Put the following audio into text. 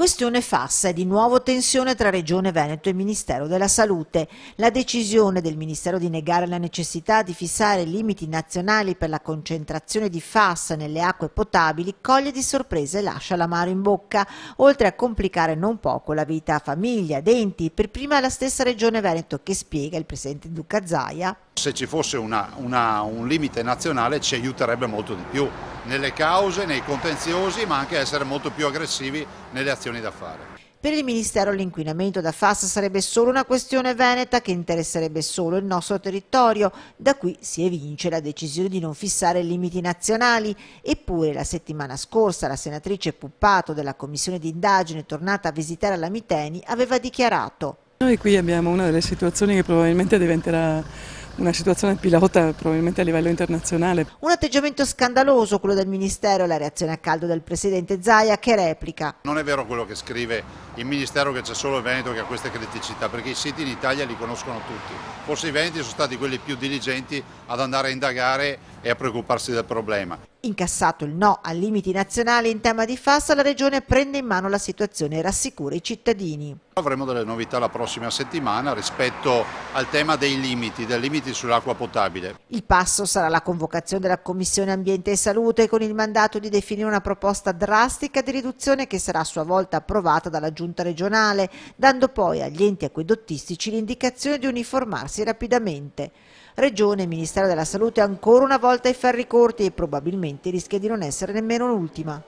Questione Fassa e di nuovo tensione tra Regione Veneto e Ministero della Salute. La decisione del Ministero di negare la necessità di fissare limiti nazionali per la concentrazione di Fassa nelle acque potabili coglie di sorpresa e lascia l'amaro in bocca, oltre a complicare non poco la vita a famiglia, enti, per prima la stessa Regione Veneto che spiega il presidente Duca Zaia. Se ci fosse un limite nazionale ci aiuterebbe molto di più nelle cause, nei contenziosi, ma anche essere molto più aggressivi nelle azioni da fare. Per il Ministero l'inquinamento da Fassa sarebbe solo una questione veneta che interesserebbe solo il nostro territorio, da qui si evince la decisione di non fissare limiti nazionali. Eppure la settimana scorsa la senatrice Puppato della commissione di indagine tornata a visitare la Miteni aveva dichiarato: noi qui abbiamo una delle situazioni che probabilmente diventerà una situazione pilota probabilmente a livello internazionale. Un atteggiamento scandaloso quello del Ministero e la reazione a caldo del presidente Zaia che replica: non è vero quello che scrive il Ministero che c'è solo il Veneto che ha queste criticità, perché i siti in Italia li conoscono tutti. Forse i veneti sono stati quelli più diligenti ad andare a indagare e a preoccuparsi del problema. Incassato il no a limiti nazionali in tema di Fassa, la Regione prende in mano la situazione e rassicura i cittadini. Avremo delle novità la prossima settimana rispetto al tema dei limiti sull'acqua potabile. Il passo sarà la convocazione della Commissione Ambiente e Salute con il mandato di definire una proposta drastica di riduzione che sarà a sua volta approvata dalla Giunta regionale, dando poi agli enti acquedottistici l'indicazione di uniformarsi rapidamente. Regione e Ministero della Salute ancora una volta ai ferri corti e probabilmente rischia di non essere nemmeno l'ultima.